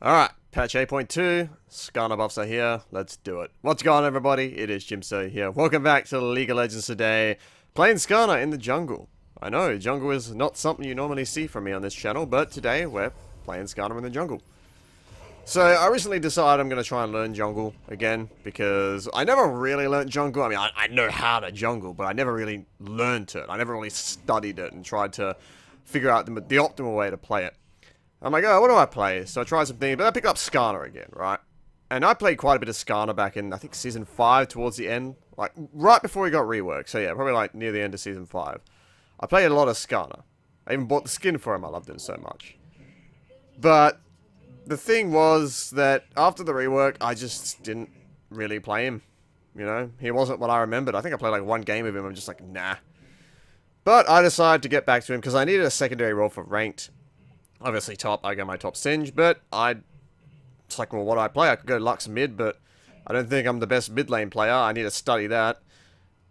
Alright, patch 8.2, Skarner buffs are here, let's do it. What's going on, everybody? It is Jimso here. Welcome back to League of Legends today, playing Skarner in the jungle. I know, jungle is not something you normally see from me on this channel, but today we're playing Skarner in the jungle. So, I recently decided I'm going to try and learn jungle again, because I never really learned jungle. I mean, I know how to jungle, but I never really learned it. I never really studied it and tried to figure out the optimal way to play it. I'm like, oh, what do I play? So I tried some things, but I picked up Skarner again, right? And I played quite a bit of Skarner back in, I think, Season 5, towards the end. Like, right before he got reworked. So yeah, probably like near the end of Season 5. I played a lot of Skarner. I even bought the skin for him, I loved him so much. But the thing was that after the rework, I just didn't really play him. You know, he wasn't what I remembered. I think I played like one game of him, I'm just like, nah. But I decided to get back to him because I needed a secondary role for ranked. Obviously top, I got my top Singe, but it's like, well, what do I play? I could go Lux mid, but I don't think I'm the best mid lane player. I need to study that.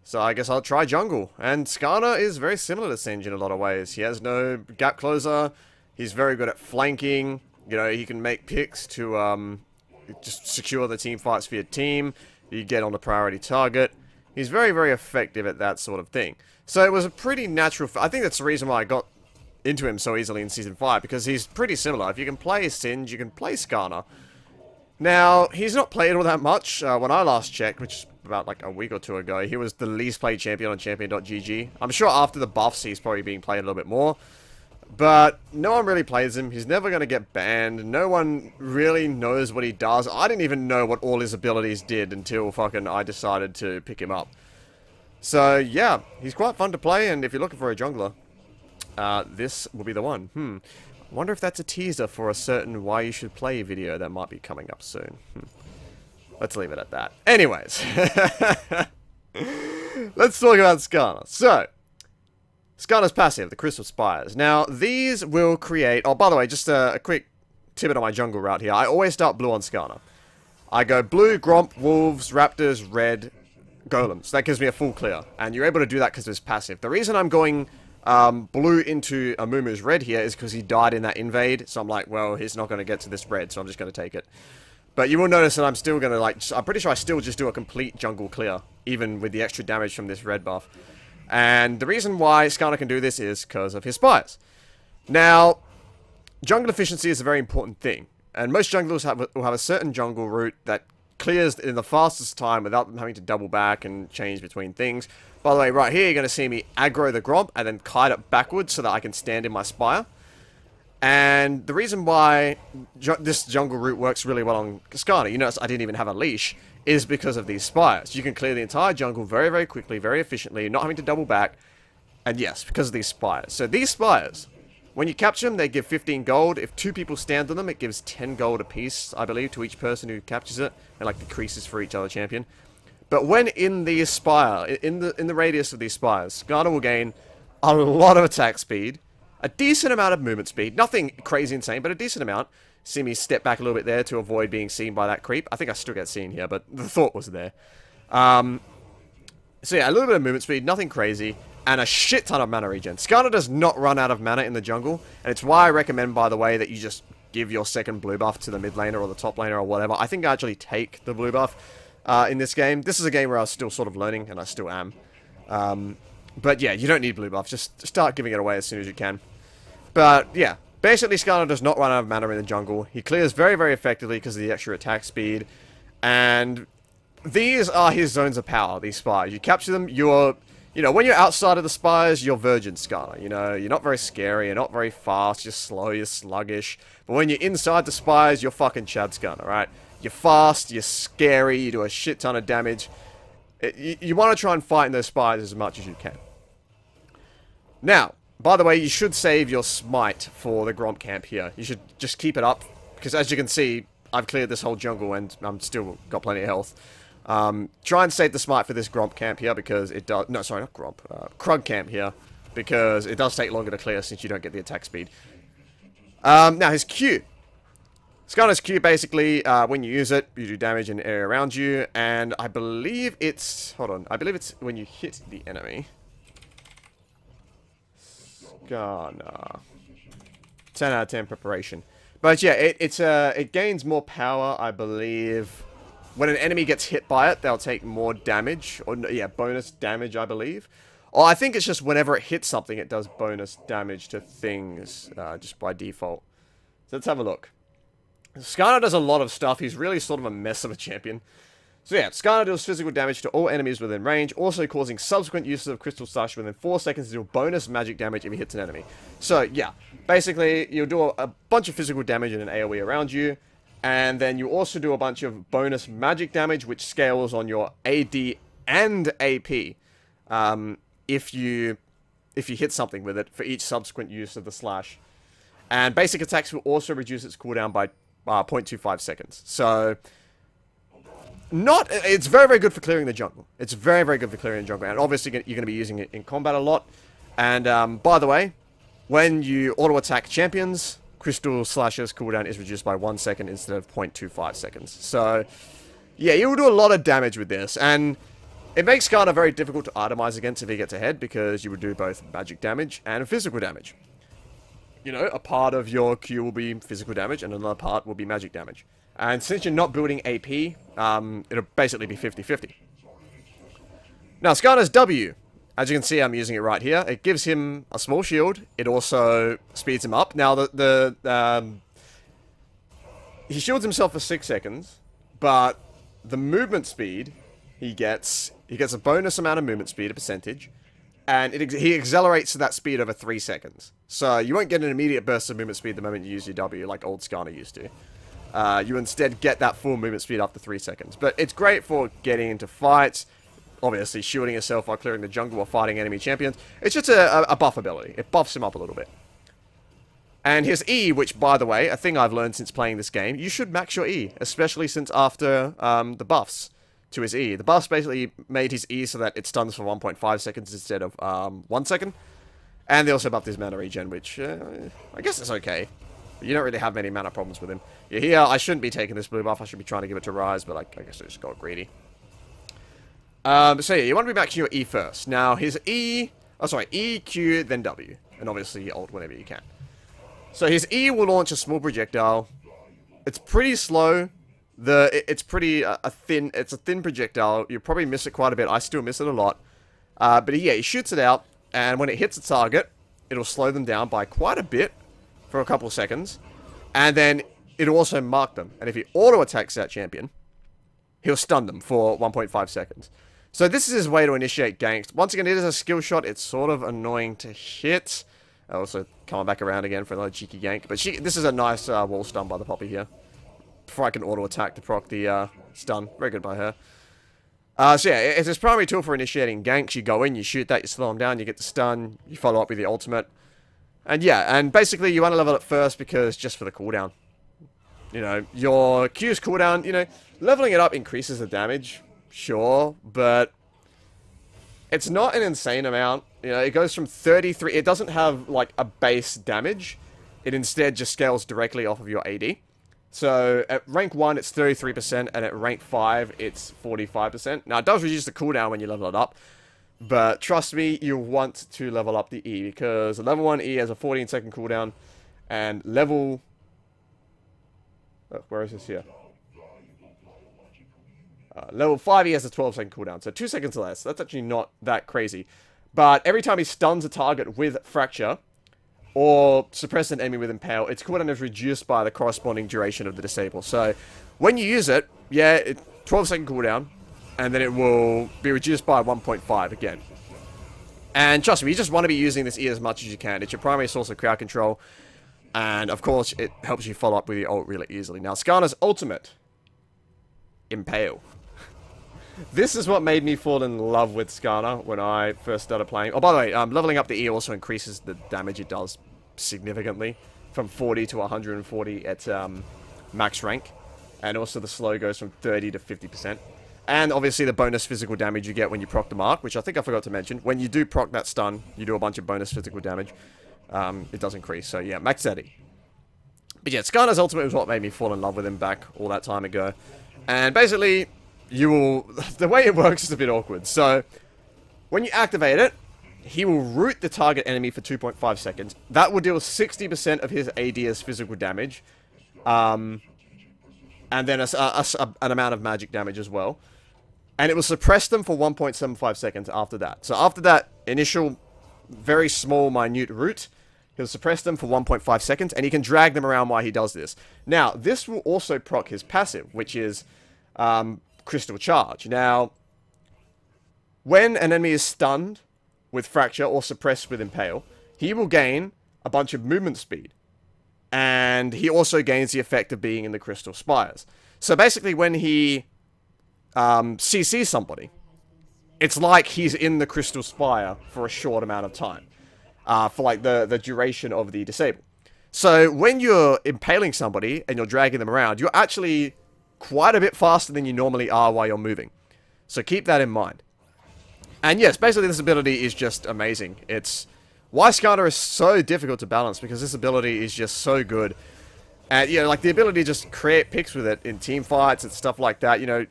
So I guess I'll try jungle. And Skarner is very similar to Singe in a lot of ways. He has no gap closer. He's very good at flanking. You know, he can make picks to just secure the team fights for your team. You get on a priority target. He's very, very effective at that sort of thing. So it was a pretty natural... I think that's the reason why I got into him so easily in Season 5, because he's pretty similar. If you can play Singe, you can play Skarner. Now, he's not played all that much. When I last checked, which is about like a week or two ago, he was the least played champion on champion.gg. I'm sure after the buffs, he's probably being played a little bit more. But no one really plays him. He's never going to get banned. No one really knows what he does. I didn't even know what all his abilities did until fucking I decided to pick him up. So, yeah, he's quite fun to play, and if you're looking for a jungler, this will be the one. I wonder if that's a teaser for a certain why you should play video that might be coming up soon. Let's leave it at that. Anyways. Let's talk about Skarner. So, Skarner's passive, the Crystal Spires. Now, these will create... Oh, by the way, just a quick tidbit on my jungle route here. I always start blue on Skarner. I go blue, Gromp, Wolves, Raptors, red, Golems. That gives me a full clear. And you're able to do that because it's passive. The reason I'm going... blue into Amumu's red here is because he died in that invade, so I'm like, well, he's not going to get to this red, so I'm just going to take it. But you will notice that I'm still going to, like, I'm pretty sure I still just do a complete jungle clear, even with the extra damage from this red buff. And the reason why Skarner can do this is because of his spires. Now, jungle efficiency is a very important thing, and most junglers will have a certain jungle route that clears in the fastest time without them having to double back and change between things. By the way, right here, you're going to see me aggro the Gromp and then kite it backwards so that I can stand in my spire. And the reason why this jungle route works really well on Skarner, you notice I didn't even have a leash, is because of these spires. You can clear the entire jungle very, very quickly, very efficiently, not having to double back. And yes, because of these spires. So these spires, when you capture them, they give 15 gold. If 2 people stand on them, it gives 10 gold apiece, I believe, to each person who captures it. And like decreases for each other champion. But when in the spire, in the radius of these spires, Skarner will gain a lot of attack speed, a decent amount of movement speed, nothing crazy insane, but a decent amount. See me step back a little bit there to avoid being seen by that creep. I think I still get seen here, but the thought was there. So yeah, a little bit of movement speed, nothing crazy, and a shit ton of mana regen. Skarner does not run out of mana in the jungle, and it's why I recommend, by the way, that you just give your second blue buff to the mid laner or the top laner or whatever. I think I actually take the blue buff in this game. This is a game where I was still sort of learning, and I still am. But yeah, you don't need blue buff. Just start giving it away as soon as you can. But yeah, basically Skarner does not run out of mana in the jungle. He clears very, very effectively because of the extra attack speed. And these are his zones of power, these spires. You capture them, you're... You know, when you're outside of the spires, you're Virgin Skarner. You know, you're not very scary, you're not very fast, you're slow, you're sluggish. But when you're inside the spires, you're fucking Chad Skarner, right? You're fast, you're scary, you do a shit ton of damage. You want to try and fight in those spires as much as you can. Now, by the way, you should save your smite for the Gromp camp here. You should just keep it up, because as you can see, I've cleared this whole jungle and I'm still got plenty of health. Try and save the smite for this Gromp camp here, because it does... No, sorry, not Gromp. Krug camp here, because it does take longer to clear since you don't get the attack speed. Now, his Q. Skarner's Q, basically, when you use it, you do damage in the area around you, and I believe it's... Hold on. I believe it's when you hit the enemy. Skarner. 10 out of 10 preparation. But yeah, it gains more power, I believe. When an enemy gets hit by it, they'll take more damage. Or, yeah, bonus damage, I believe. Or I think it's just whenever it hits something, it does bonus damage to things, just by default. So let's have a look. Skarner does a lot of stuff. He's really sort of a mess of a champion. So yeah, Skarner deals physical damage to all enemies within range, also causing subsequent uses of Crystal Slash within 4 seconds to deal bonus magic damage if he hits an enemy. So yeah, basically, you'll do a bunch of physical damage in an AoE around you, and then you also do a bunch of bonus magic damage, which scales on your AD and AP, if you hit something with it for each subsequent use of the slash. And basic attacks will also reduce its cooldown by 0.25 seconds. So, it's very, very good for clearing the jungle. It's very, very good for clearing the jungle. And obviously, you're going to be using it in combat a lot. And, by the way, when you auto-attack champions, Crystal Slash's cooldown is reduced by 1 second instead of 0.25 seconds. So, yeah, you will do a lot of damage with this. And it makes Skarner very difficult to itemize against if he gets ahead, because you would do both magic damage and physical damage. You know, a part of your Q will be physical damage, and another part will be magic damage. And since you're not building AP, it'll basically be 50-50. Now, Skarner's W, as you can see, I'm using it right here. It gives him a small shield. It also speeds him up. Now, he shields himself for 6 seconds, but the movement speed he gets a bonus amount of movement speed, a percentage, and he accelerates to that speed over 3 seconds. So you won't get an immediate burst of movement speed the moment you use your W, like old Skarner used to. You instead get that full movement speed after 3 seconds. But it's great for getting into fights, obviously shielding yourself while clearing the jungle or fighting enemy champions. It's just a buff ability. It buffs him up a little bit. And his E, which, by the way, a thing I've learned since playing this game, you should max your E, especially since after the buffs to his E. The buffs basically made his E so that it stuns for 1.5 seconds instead of 1 second. And they also buffed his mana regen, which I guess is okay. But you don't really have many mana problems with him. Yeah, here, I shouldn't be taking this blue buff. I should be trying to give it to Rise, but I guess I just got greedy. So yeah, you want to be maxing your E first. Now, his E... Oh, sorry. E, Q, then W. And obviously ult whenever you can. So his E will launch a small projectile. It's pretty slow. It's pretty it's a thin projectile. You'll probably miss it quite a bit. I still miss it a lot. But yeah, he shoots it out, and when it hits a target, it'll slow them down by quite a bit for a couple of seconds. And then it'll also mark them. And if he auto-attacks that champion, he'll stun them for 1.5 seconds. So this is his way to initiate ganks. Once again, it is a skill shot. It's sort of annoying to hit. Also, coming back around again for another cheeky gank. But this is a nice wall stun by the Poppy here. Before I can auto-attack to proc the stun. Very good by her. So yeah, it's his primary tool for initiating ganks. You go in, you shoot that, you slow them down, you get the stun, you follow up with the ultimate. And yeah, and basically you want to level it first because just for the cooldown. You know, your Q's cooldown, you know, leveling it up increases the damage, sure, but it's not an insane amount. You know, it goes from 33, it doesn't have like a base damage. It instead just scales directly off of your AD. So, at rank 1, it's 33%, and at rank 5, it's 45%. Now, it does reduce the cooldown when you level it up, but trust me, you want to level up the E, because level 1 E has a 14-second cooldown, and level... Oh, where is this here? Level 5 E has a 12-second cooldown, so 2 seconds less. That's actually not that crazy. But every time he stuns a target with Fracture, or suppress an enemy with Impale, its cooldown is reduced by the corresponding duration of the disable. So, when you use it, yeah, 12-second cooldown, and then it will be reduced by 1.5 again. And trust me, you just want to be using this E as much as you can. It's your primary source of crowd control, and of course, it helps you follow up with your ult really easily. Now, Skarner's ultimate, Impale. This is what made me fall in love with Skarner when I first started playing. Oh, by the way, leveling up the E also increases the damage it does significantly. From 40 to 140 at max rank. And also the slow goes from 30 to 50%. And obviously the bonus physical damage you get when you proc the mark, which I think I forgot to mention. When you do proc that stun, you do a bunch of bonus physical damage. It does increase, so yeah, max 30. But yeah, Skarner's ultimate was what made me fall in love with him back all that time ago. And basically... you will... the way it works is a bit awkward. So, when you activate it, he will root the target enemy for 2.5 seconds. That will deal 60% of his AD as physical damage. And then an amount of magic damage as well. And it will suppress them for 1.75 seconds after that. So after that initial, very small, minute route, he'll suppress them for 1.5 seconds, and he can drag them around while he does this. Now, this will also proc his passive, which is Crystal Charge. Now, when an enemy is stunned with Fracture or suppressed with Impale, he will gain a bunch of movement speed. And he also gains the effect of being in the Crystal Spires. So basically, when he CCs somebody, it's like he's in the Crystal Spire for a short amount of time. For like the duration of the disable. So when you're impaling somebody and you're dragging them around, you're actually quite a bit faster than you normally are while you're moving. So keep that in mind. And yes, basically this ability is just amazing. It's why Skarner is so difficult to balance, because this ability is just so good. And, you know, like the ability to just create picks with it in team fights and stuff like that, you know,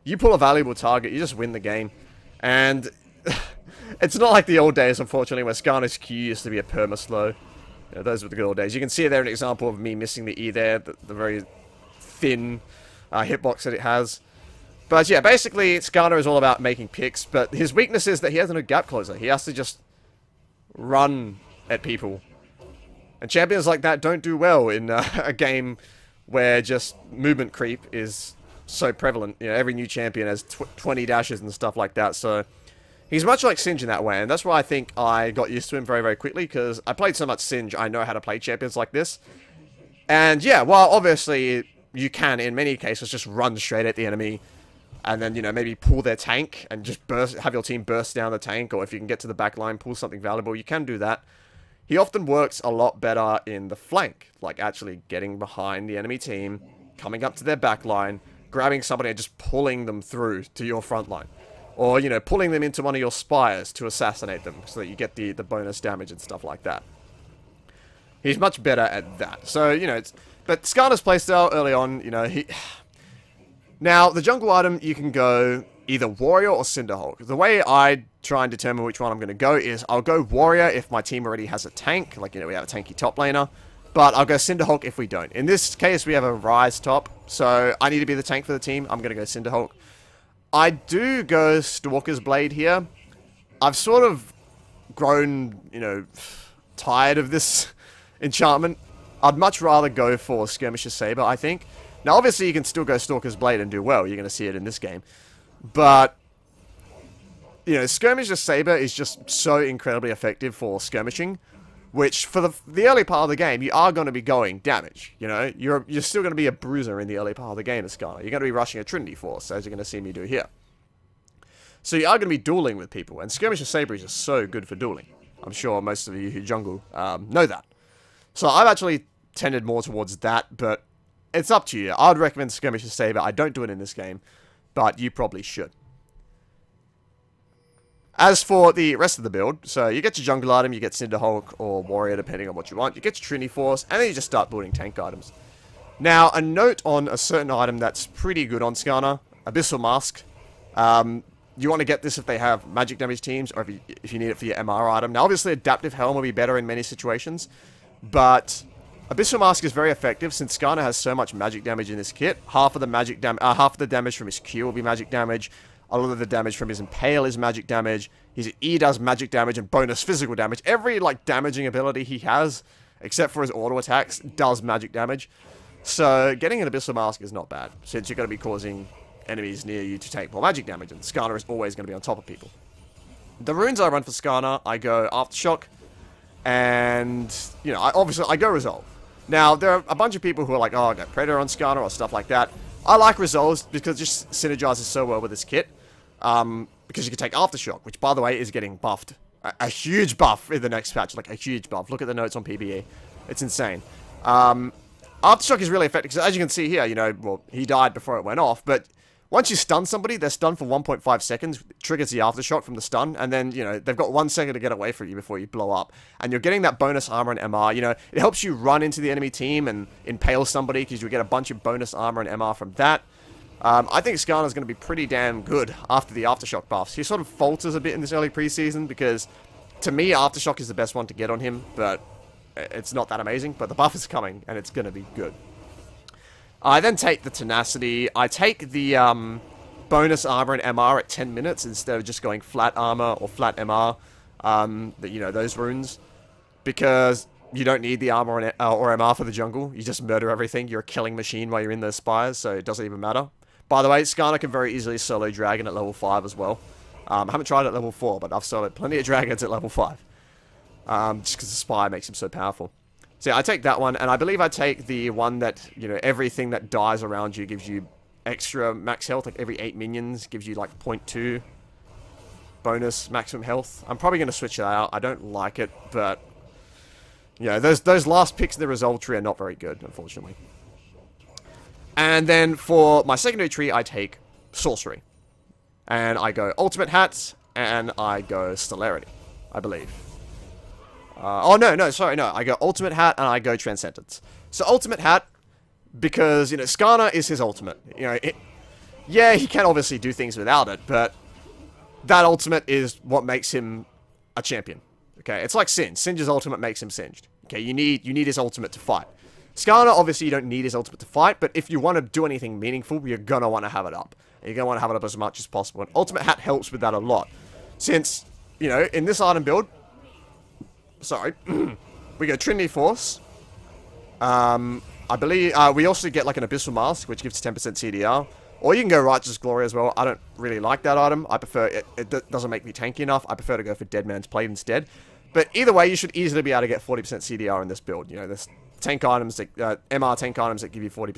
you pull a valuable target, you just win the game. And it's not like the old days, unfortunately, where Skarner's Q used to be a perma-slow. You know, those were the good old days. You can see there an example of me missing the E there, the very thin hitbox that it has. But yeah, basically, Skarner is all about making picks, but his weakness is that he has no gap closer. He has to just run at people. And champions like that don't do well in a game where just movement creep is so prevalent. You know, every new champion has 20 dashes and stuff like that, so he's much like Singe in that way, and that's why I think I got used to him very, very quickly, because I played so much Singe, I know how to play champions like this. And yeah, while obviously you can, in many cases, just run straight at the enemy, and then, you know, maybe pull their tank, and just have your team burst down the tank, or if you can get to the back line, pull something valuable, you can do that. He often works a lot better in the flank, like actually getting behind the enemy team, coming up to their back line, grabbing somebody and just pulling them through to your front line. Or, you know, pulling them into one of your spires to assassinate them so that you get the bonus damage and stuff like that. He's much better at that. So, you know, but Skarner's playstyle early on, you know, now, the jungle item, you can go either Warrior or Cinderhulk. The way I try and determine which one I'm going to go is I'll go Warrior if my team already has a tank, like, you know, we have a tanky top laner, but I'll go Cinderhulk if we don't. In this case, we have a Rise top, so I need to be the tank for the team. I'm going to go Cinderhulk. I do go Stalker's Blade here. I've sort of grown, you know, tired of this enchantment. I'd much rather go for Skirmisher's Saber, I think. Now, obviously, you can still go Stalker's Blade and do well. You're going to see it in this game. But, you know, Skirmisher's Saber is just so incredibly effective for skirmishing, which, for the early part of the game, you are going to be going damage. You know, you're still going to be a bruiser in the early part of the game as Skarner. You're going to be rushing a Trinity Force, as you're going to see me do here. So you are going to be dueling with people, and Skirmisher's Saber is just so good for dueling. I'm sure most of you who jungle know that. So I've actually tended more towards that, but it's up to you. I'd recommend Skirmisher's Saber. I don't do it in this game, but you probably should. As for the rest of the build, so you get your jungle item, you get Cinderhulk or Warrior, depending on what you want. You get your Trinity Force, and then you just start building tank items. Now, a note on a certain item that's pretty good on Skarner, Abyssal Mask. You want to get this if they have magic damage teams, or if you need it for your MR item. Now, obviously, Adaptive Helm will be better in many situations, but Abyssal Mask is very effective since Skarner has so much magic damage in this kit. Half of the damage from his Q will be magic damage. A lot of the damage from his Impale is magic damage. His E does magic damage and bonus physical damage. Every, like, damaging ability he has, except for his auto attacks, does magic damage. So, getting an Abyssal Mask is not bad, since you're going to be causing enemies near you to take more magic damage, and Skarner is always going to be on top of people. The runes I run for Skarner, I go Aftershock, and, you know, obviously I go Resolve. Now, there are a bunch of people who are like, oh, I got Predator on Skarner or stuff like that. I like Resolves because it just synergizes so well with this kit. Because you can take Aftershock, which, by the way, is getting buffed. A huge buff in the next patch, like a huge buff. Look at the notes on PBE. It's insane. Aftershock is really effective, because as you can see here, you know, well, he died before it went off, but once you stun somebody, they're stunned for 1.5 seconds, triggers the Aftershock from the stun, and then, you know, they've got 1 second to get away from you before you blow up. And you're getting that bonus armor and MR, you know, it helps you run into the enemy team and impale somebody, because you get a bunch of bonus armor and MR from that. I think Skarner's going to be pretty damn good after the Aftershock buffs. He sort of falters a bit in this early preseason, because, to me, Aftershock is the best one to get on him, but it's not that amazing. But the buff is coming, and it's going to be good. I then take the Tenacity. I take the bonus armor and MR at 10 minutes instead of just going flat armor or flat MR. You know, those runes. Because you don't need the armor or MR for the jungle. You just murder everything. You're a killing machine while you're in those spires, so it doesn't even matter. By the way, Skarner can very easily solo Dragon at level 5 as well. I haven't tried it at level 4, but I've soloed plenty of Dragons at level 5. Just because the Spire makes him so powerful. So yeah, I take that one, and I believe I take the one that, you know, everything that dies around you gives you extra max health. Like every 8 minions gives you like 0.2 bonus maximum health. I'm probably going to switch that out. I don't like it, but... yeah, those last picks in the resolve tree are not very good, unfortunately. And then for my secondary tree, I take Sorcery. And I go Ultimate Hat, and I go Celerity, I believe. Oh, no, sorry, no. I go Ultimate Hat, and I go Transcendence. So Ultimate Hat, because, you know, Skarner is his ultimate. You know, yeah, he can obviously do things without it, but that ultimate is what makes him a champion. Okay, it's like Singe. Singe's ultimate makes him singed. Okay, you need his ultimate to fight. Skarner, obviously, you don't need his ultimate to fight, but if you want to do anything meaningful, you're going to want to have it up. You're going to want to have it up as much as possible. And Ultimate Hat helps with that a lot. Since, you know, in this item build... sorry. We go Trinity Force. I believe... we also get, like, an Abyssal Mask, which gives 10% CDR. Or you can go Righteous Glory as well. I don't really like that item. I prefer... it doesn't make me tanky enough. I prefer to go for Dead Man's Plate instead. But either way, you should easily be able to get 40% CDR in this build. You know, there's tank items, that, MR tank items that give you 10%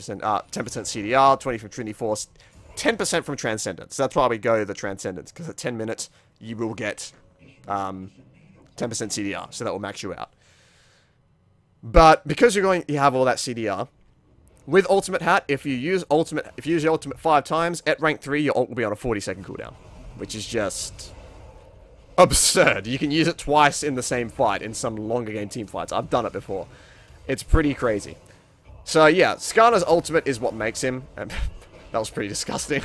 CDR, 20 from Trinity Force, 10% from Transcendence. That's why we go the Transcendence, because at 10 minutes, you will get 10% CDR, so that will max you out. But because you have all that CDR, with Ultimate Hat, if you use your ultimate 5 times, at rank 3, your ult will be on a 40-second cooldown, which is just... absurd. You can use it twice in the same fight in some longer game team fights. I've done it before. It's pretty crazy. So yeah, Skarner's ultimate is what makes him. That was pretty disgusting.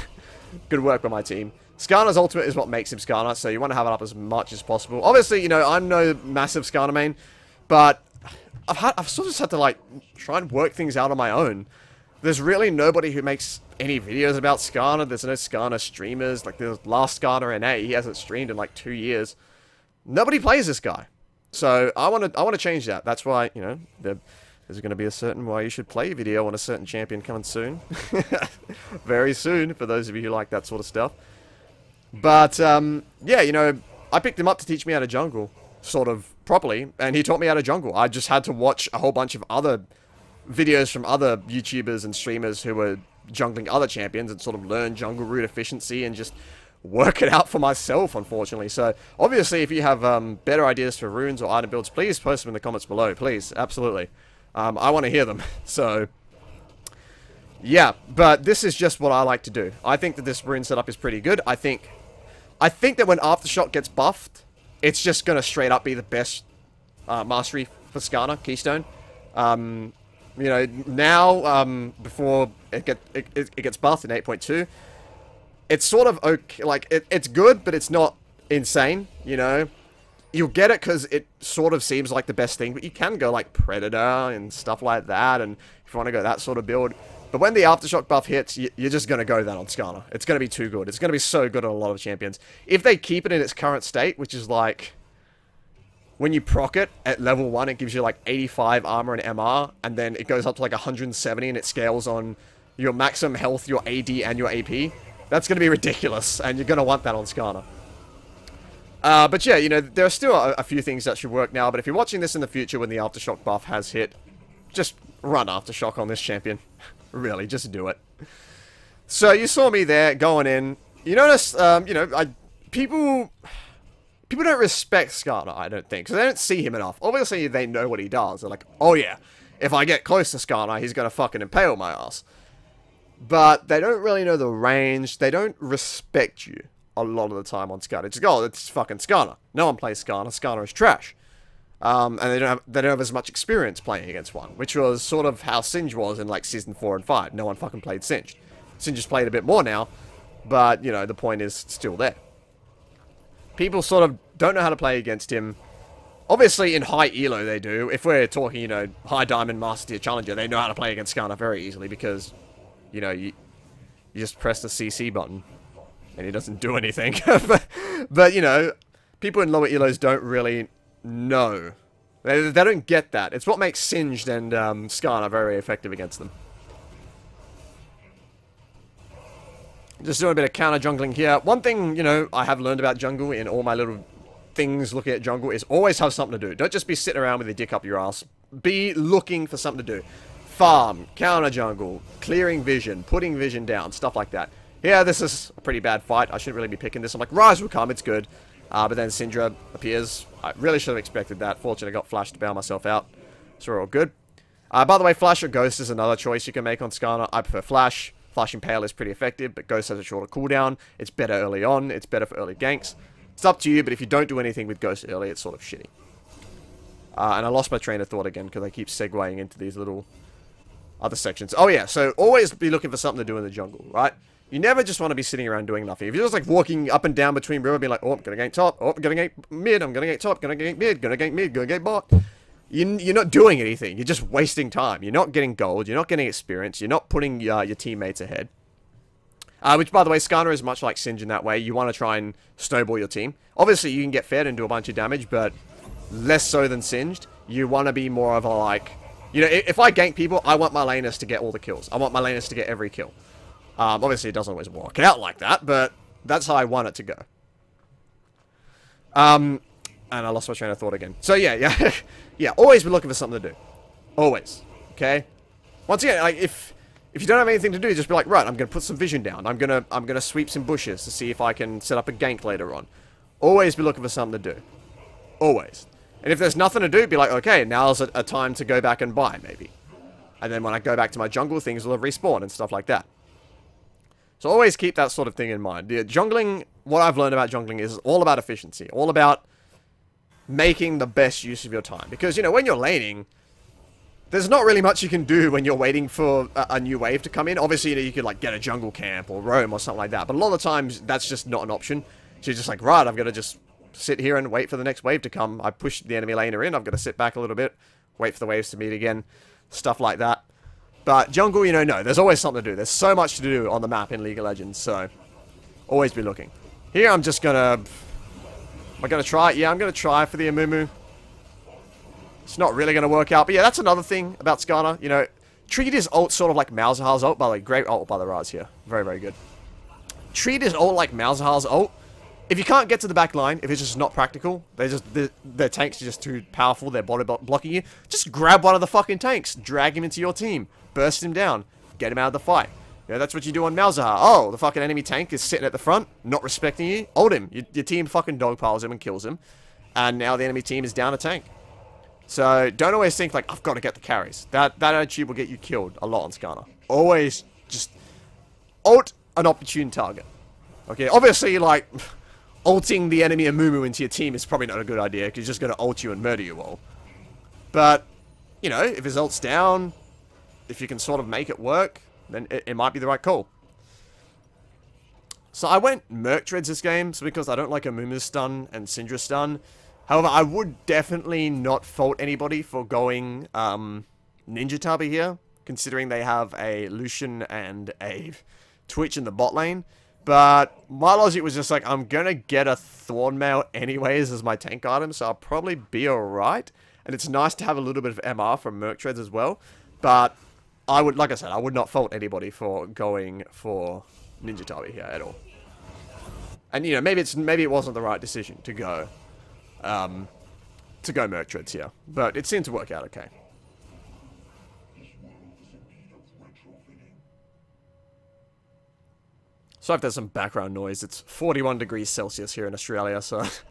Good work by my team. Skarner's ultimate is what makes him Skarner, so you want to have it up as much as possible. Obviously, you know, I'm no massive Skarner main, but I've sort of just had to like try and work things out on my own. There's really nobody who makes any videos about Skarner. There's no Skarner streamers. Like, the last Skarner NA, he hasn't streamed in, like, 2 years. Nobody plays this guy. So, I want to change that. That's why, you know, there's going to be a certain why you should play video on a certain champion coming soon. Very soon, for those of you who like that sort of stuff. But, yeah, you know, I picked him up to teach me how to jungle, sort of, properly. And he taught me how to jungle. I just had to watch a whole bunch of other videos from other YouTubers and streamers who were jungling other champions and sort of learn jungle root efficiency and just work it out for myself, unfortunately. So, obviously, if you have better ideas for runes or item builds, please post them in the comments below. Please, absolutely. I want to hear them. So, yeah, but this is just what I like to do. I think that this rune setup is pretty good. I think that when Aftershock gets buffed, it's just going to straight up be the best mastery for Skarner, Keystone. You know, now, before it gets buffed in 8.2, it's sort of okay, like, it's good, but it's not insane, you know? You'll get it because it sort of seems like the best thing, but you can go, like, Predator and stuff like that, and if you want to go that sort of build. But when the Aftershock buff hits, you're just going to go that on Skarner. It's going to be too good. It's going to be so good on a lot of champions. If they keep it in its current state, which is, like... when you proc it at level 1, it gives you like 85 armor and MR, and then it goes up to like 170 and it scales on your maximum health, your AD, and your AP. That's going to be ridiculous, and you're going to want that on Skarner. But yeah, you know, there are still a few things that should work now, but if you're watching this in the future when the Aftershock buff has hit, just run Aftershock on this champion. Really, just do it. So, you saw me there, going in. You notice, you know, people don't respect Skarner, I don't think, because they don't see him enough. Obviously, they know what he does. They're like, oh yeah, if I get close to Skarner, he's going to fucking impale my ass. But they don't really know the range. They don't respect you a lot of the time on Skarner. It's, oh, it's fucking Skarner. No one plays Skarner. Skarner is trash. And they don't have as much experience playing against one, which was sort of how Singe was in, like, Season 4 and 5. No one fucking played Singe. Singe has played a bit more now, but, you know, the point is still there. People sort of don't know how to play against him. Obviously, in high elo they do. If we're talking, you know, high diamond master tier challenger, they know how to play against Skarner very easily because, you know, you just press the CC button and he doesn't do anything. but, you know, people in lower elos don't really know. They don't get that. It's what makes Singed and Skarner very effective against them. Just doing a bit of counter jungling here. One thing, you know, I have learned about jungle in all my little things looking at jungle is always have something to do. Don't just be sitting around with your dick up your ass. Be looking for something to do. Farm, counter jungle, clearing vision, putting vision down, stuff like that. Yeah, this is a pretty bad fight. I shouldn't really be picking this. I'm like, Rise will come, it's good. But then Syndra appears. I really should have expected that. Fortunately, I got Flash to bail myself out. So we're all good. By the way, Flash or Ghost is another choice you can make on Skarner. I prefer Flash. Flash Impale is pretty effective, but Ghost has a shorter cooldown. It's better early on. It's better for early ganks. It's up to you, but if you don't do anything with Ghost early, it's sort of shitty. And I lost my train of thought again, because I keep segueing into these little other sections. Oh yeah, so always be looking for something to do in the jungle, right? You never just want to be sitting around doing nothing. If you're just like walking up and down between river, being like, oh, I'm going to gank top, oh, I'm going to gank mid, I'm going to gank top, going to gank mid, going to gank mid, going to gank bot. You're not doing anything. You're just wasting time. You're not getting gold. You're not getting experience. You're not putting your teammates ahead. Which, by the way, Skarner is much like Singed in that way. You want to try and snowball your team. Obviously, you can get fed and do a bunch of damage, but less so than Singed. You want to be more of a, like... You know, if I gank people, I want my laners to get all the kills. I want my laners to get every kill. Obviously, it doesn't always work out like that, but that's how I want it to go. And I lost my train of thought again. So, yeah. Yeah, always be looking for something to do. Always. Okay? Once again, like, if you don't have anything to do, just be like, right, I'm gonna put some vision down. I'm gonna sweep some bushes to see if I can set up a gank later on. Always be looking for something to do. Always. And if there's nothing to do, be like, okay, now's a time to go back and buy, maybe. And then when I go back to my jungle, things will have respawned and stuff like that. So always keep that sort of thing in mind. The jungling, what I've learned about jungling is all about efficiency. All about making the best use of your time. Because, you know, when you're laning, there's not really much you can do when you're waiting for a new wave to come in. Obviously, you know, you could, like, get a jungle camp or roam or something like that. But a lot of the times, that's just not an option. So you're just like, right, I've got to just sit here and wait for the next wave to come. I push the enemy laner in. I've got to sit back a little bit, wait for the waves to meet again. Stuff like that. But jungle, you know, no. There's always something to do. There's so much to do on the map in League of Legends. So, always be looking. Here, I'm just going to... Am I going to try? Yeah, I'm going to try for the Amumu. It's not really going to work out. But yeah, that's another thing about Skarner. You know, treat his ult sort of like Malzahar's ult. By the way, great ult by the Raz here. Very, very good. Treat his ult like Malzahar's ult. If you can't get to the back line, if it's just not practical, their tanks are just too powerful, they're body blocking you, just grab one of the fucking tanks, drag him into your team, burst him down, get him out of the fight. You know, that's what you do on Malzahar. Oh, the fucking enemy tank is sitting at the front, not respecting you, ult him. Your team fucking dogpiles him and kills him, and now the enemy team is down a tank. So, don't always think, like, I've got to get the carries. That attitude will get you killed a lot on Skarner. Always just ult an opportune target. Okay, obviously, like... ulting the enemy Amumu into your team is probably not a good idea, because he's just going to ult you and murder you all. But, you know, if his ult's down, if you can sort of make it work, then it might be the right call. So I went Merc Dreads this game, so because I don't like Amumu's stun and Syndra's stun. However, I would definitely not fault anybody for going Ninja Tabi here, considering they have a Lucian and a Twitch in the bot lane. But my logic was just like, I'm going to get a Thornmail anyways as my tank item, so I'll probably be alright. And it's nice to have a little bit of MR from Merc Treads as well. But I would, like I said, I would not fault anybody for going for Ninja Tabi here at all. And, you know, maybe it wasn't the right decision to go Merc Treads here. But it seemed to work out okay. So if there's some background noise, it's 41 degrees Celsius here in Australia, so it's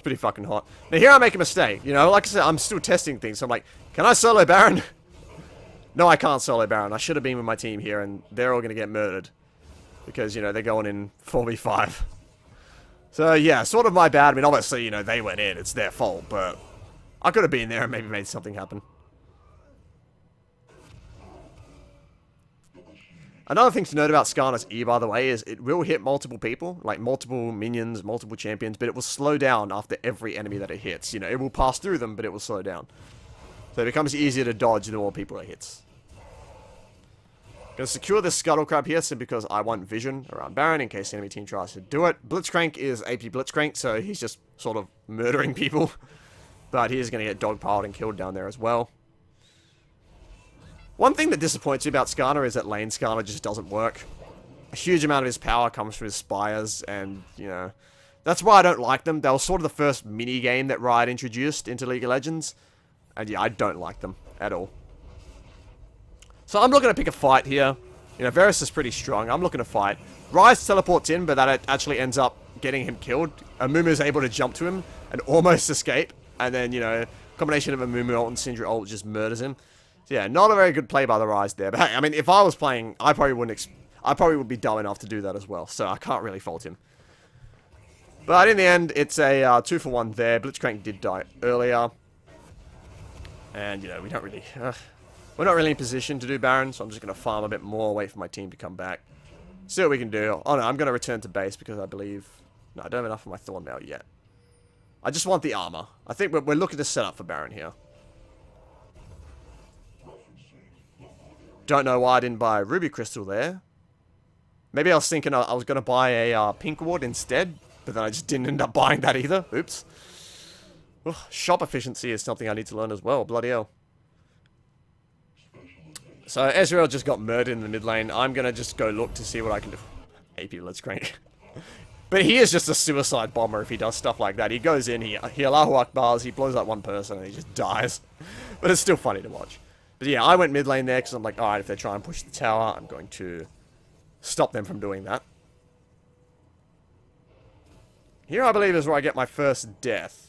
pretty fucking hot. Now here I make a mistake, you know, like I said, I'm still testing things, so I'm like, can I solo Baron? No, I can't solo Baron. I should have been with my team here, and they're all going to get murdered. Because, you know, they're going in 4v5. So yeah, sort of my bad. I mean, obviously, you know, they went in, it's their fault, but I could have been there and maybe made something happen. Another thing to note about Skarner's E, by the way, is it will hit multiple people, like multiple minions, multiple champions, but it will slow down after every enemy that it hits. You know, it will pass through them, but it will slow down. So it becomes easier to dodge the more people it hits. Gonna secure this Scuttle Crab here simply because I want vision around Baron in case the enemy team tries to do it. Blitzcrank is AP Blitzcrank, so he's just sort of murdering people. But he is gonna get dogpiled and killed down there as well. One thing that disappoints me about Skarner is that lane Skarner just doesn't work. A huge amount of his power comes from his spires, and, you know, that's why I don't like them. They were sort of the first mini-game that Riot introduced into League of Legends. And yeah, I don't like them at all. So I'm looking to pick a fight here. You know, Varus is pretty strong. I'm looking to fight. Ryze teleports in, but that actually ends up getting him killed. Amumu is able to jump to him and almost escape. And then, you know, combination of Amumu ult and Syndra ult just murders him. So yeah, not a very good play by the Ryze there. But hey, I mean, if I was playing, I probably would be dumb enough to do that as well. So I can't really fault him. But in the end, it's a 2-for-1 there. Blitzcrank did die earlier. And, you know, we don't really... we're not really in position to do Baron, so I'm just going to farm a bit more, wait for my team to come back. See what we can do. Oh, no, I'm going to return to base because I believe... No, I don't have enough for my Thornmail yet. I just want the armor. I think we're looking to set up for Baron here. Don't know why I didn't buy a Ruby Crystal there. Maybe I was thinking I was going to buy a Pink Ward instead, but then I just didn't end up buying that either. Oops. Ugh, shop efficiency is something I need to learn as well. Bloody hell. So Ezreal just got murdered in the mid lane. I'm going to just go look to see what I can do. AP Blitzcrank. But he is just a suicide bomber if he does stuff like that. He goes in, he Allahu Akbars, he blows up one person and he just dies. But it's still funny to watch. But yeah, I went mid lane there because I'm like, alright, if they try and push the tower, I'm going to stop them from doing that. Here I believe is where I get my first death.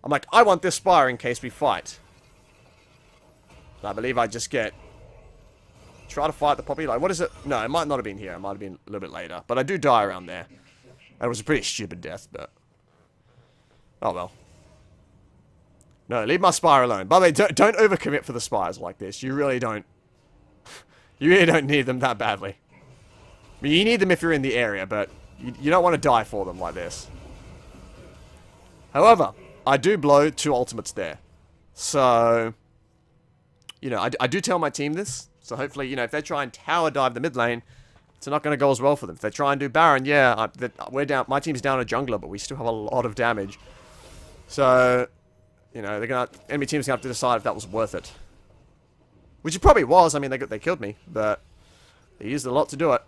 I'm like, I want this spire in case we fight. And I believe I just get... Try to fight the poppy. Like, what is it? No, it might not have been here. It might have been a little bit later. But I do die around there. And it was a pretty stupid death, but... Oh, well. No, leave my spire alone. By the way, don't overcommit for the spires like this. You really don't... You really don't need them that badly. I mean, you need them if you're in the area, but... You don't want to die for them like this. However... I do blow 2 ultimates there. So, you know, I do tell my team this. So hopefully, you know, if they try and tower dive the mid lane, it's not going to go as well for them. If they try and do Baron, yeah, we're down. My team's down a jungler, but we still have a lot of damage. So, you know, enemy team's going to have to decide if that was worth it. Which it probably was. I mean, they killed me, but they used a lot to do it.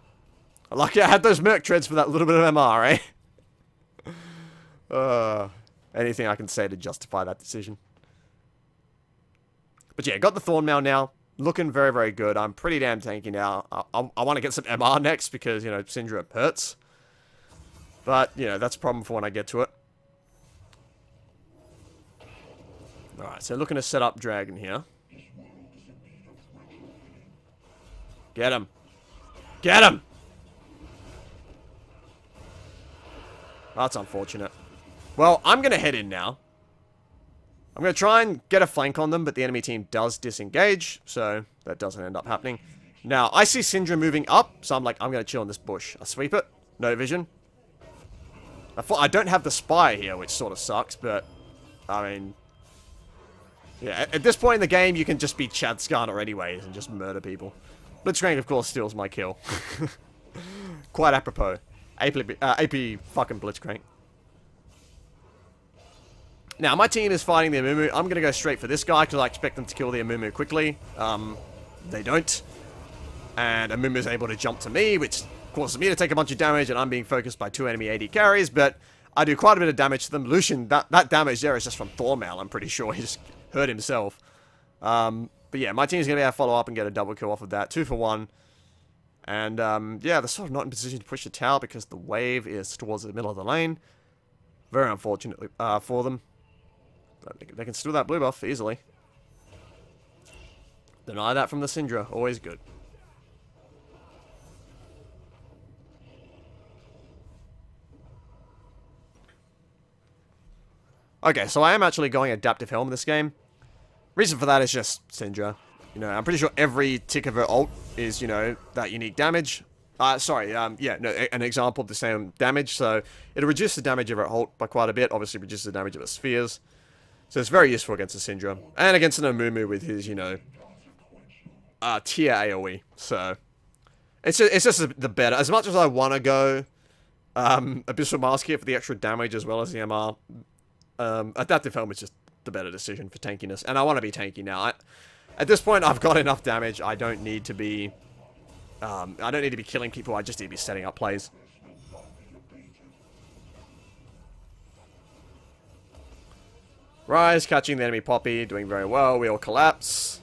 Lucky I had those Merc treads for that little bit of MR, eh? Anything I can say to justify that decision. But yeah, got the Thornmail now. Looking very, very good. I'm pretty damn tanky now. I want to get some MR next because, you know, Syndra hurts. But, you know, that's a problem for when I get to it. Alright, so looking to set up Dragon here. Get him. Get him! That's unfortunate. Well, I'm going to head in now. I'm going to try and get a flank on them, but the enemy team does disengage, so that doesn't end up happening. Now, I see Syndra moving up, so I'm like, I'm going to chill in this bush. I sweep it. No vision. I don't have the spire here, which sort of sucks, but, I mean... Yeah, at this point in the game, you can just be Chad Skarner anyways and just murder people. Blitzcrank, of course, steals my kill. Quite apropos. AP fucking Blitzcrank. Now, my team is fighting the Amumu. I'm going to go straight for this guy because I expect them to kill the Amumu quickly. They don't. And Amumu is able to jump to me, which causes me to take a bunch of damage, and I'm being focused by 2 enemy AD carries, but I do quite a bit of damage to them. Lucian, that damage there is just from Thornmail, I'm pretty sure. He just hurt himself. But yeah, my team's going to be able to follow up and get a double kill off of that. 2 for 1. And, yeah, they're sort of not in position to push the tower because the wave is towards the middle of the lane. Very unfortunately for them. They can steal that blue buff easily. Deny that from the Syndra. Always good. Okay, so I am actually going Adaptive Helm in this game. Reason for that is just Syndra. You know, I'm pretty sure every tick of her ult is, you know, that unique damage. Yeah, no, an example of the same damage. So it'll reduce the damage of our ult by quite a bit. Obviously, reduces the damage of our spheres. So it's very useful against the Syndra. And against an Amumu with his, you know, tier AoE. So it's just the better. As much as I want to go Abyssal Mask here for the extra damage as well as the MR, Adaptive Helm is just the better decision for tankiness. And I want to be tanky now. At this point, I've got enough damage. I don't need to be killing people. I just need to be setting up plays. Rise, catching the enemy Poppy, doing very well. We all collapse.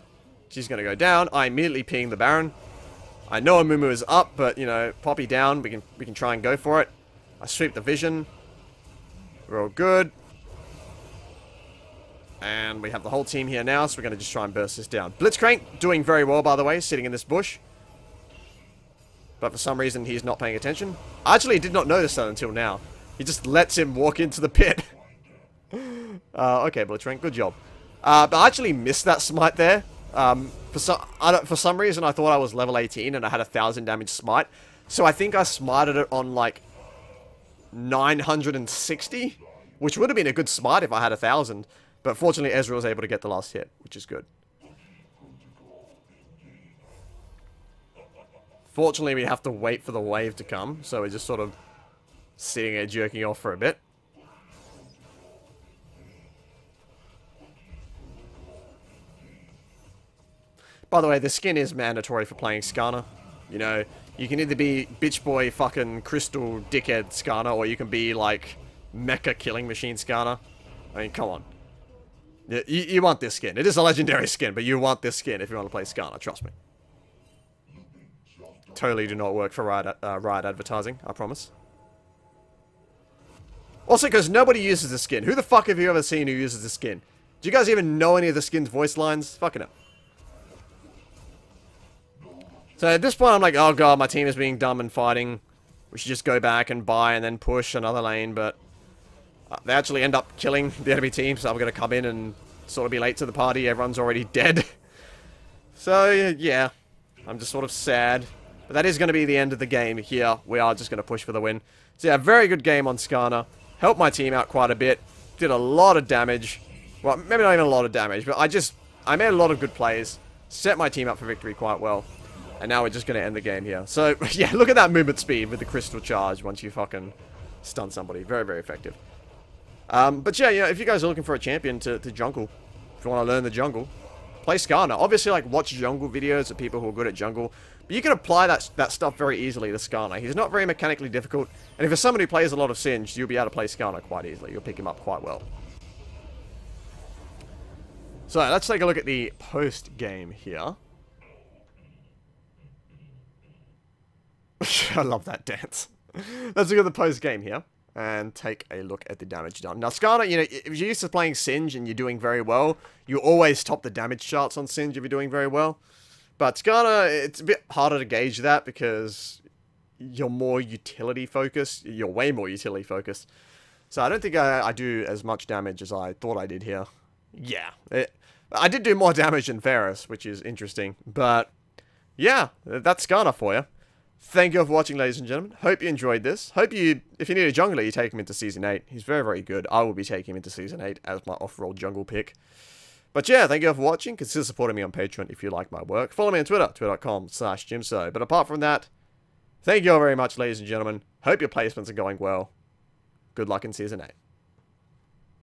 She's going to go down. I immediately ping the Baron. I know Amumu is up, but, you know, Poppy down. We can try and go for it. I sweep the vision. We're all good. And we have the whole team here now, so we're going to just try and burst this down. Blitzcrank, doing very well, by the way, sitting in this bush. But for some reason, he's not paying attention. I actually did not notice that until now. He just lets him walk into the pit. Okay, Blitzcrank, good job. But I actually missed that smite there. For some reason, I thought I was level 18 and I had 1,000 damage smite. So I think I smited it on, like, 960. Which would have been a good smite if I had 1,000. But fortunately, Ezreal was able to get the last hit, which is good. Fortunately, we have to wait for the wave to come, so we're just sort of sitting there jerking off for a bit. By the way, the skin is mandatory for playing Skarner. You know, you can either be bitch boy fucking crystal dickhead Skarner, or you can be like mecha killing machine Skarner. I mean, come on. You want this skin. It is a legendary skin, but you want this skin if you want to play Skarner, trust me. Totally do not work for Riot advertising, I promise. Also, because nobody uses the skin. Who the fuck have you ever seen who uses the skin? Do you guys even know any of the skin's voice lines? Fucking hell. So at this point, I'm like, oh god, my team is being dumb and fighting. We should just go back and buy and then push another lane, but they actually end up killing the enemy team, so I'm going to come in and sort of be late to the party. Everyone's already dead. So, yeah, I'm just sort of sad. But that is going to be the end of the game here. We are just going to push for the win. So yeah, very good game on Skarner. Helped my team out quite a bit. Did a lot of damage. Well, maybe not even a lot of damage, but I made a lot of good plays. Set my team up for victory quite well. And now we're just going to end the game here. So, yeah, look at that movement speed with the crystal charge once you fucking stun somebody. Very, very effective. But yeah, you know, if you guys are looking for a champion to jungle, if you want to learn the jungle, play Skarner. Obviously, like, watch jungle videos of people who are good at jungle. But you can apply that stuff very easily to Skarner. He's not very mechanically difficult. And if you're someone who plays a lot of Singed, you'll be able to play Skarner quite easily. You'll pick him up quite well. So, let's take a look at the post-game here. I love that dance. Let's look at the post-game here. And take a look at the damage done. Now, Skarner, you know, if you're used to playing Singed and you're doing very well, you always top the damage charts on Singed if you're doing very well. But Skarner, it's a bit harder to gauge that because you're more utility focused. You're way more utility focused. So I don't think I do as much damage as I thought I did here. Yeah. I did do more damage than Varus, which is interesting. But yeah, that's Skarner for you. Thank you all for watching, ladies and gentlemen. Hope you enjoyed this. Hope you, if you need a jungler, you take him into Season 8. He's very, very good. I will be taking him into Season 8 as my off-roll jungle pick. But yeah, thank you all for watching. Consider supporting me on Patreon if you like my work. Follow me on Twitter, twitter.com/Jimso. But apart from that, thank you all very much, ladies and gentlemen. Hope your placements are going well. Good luck in Season 8.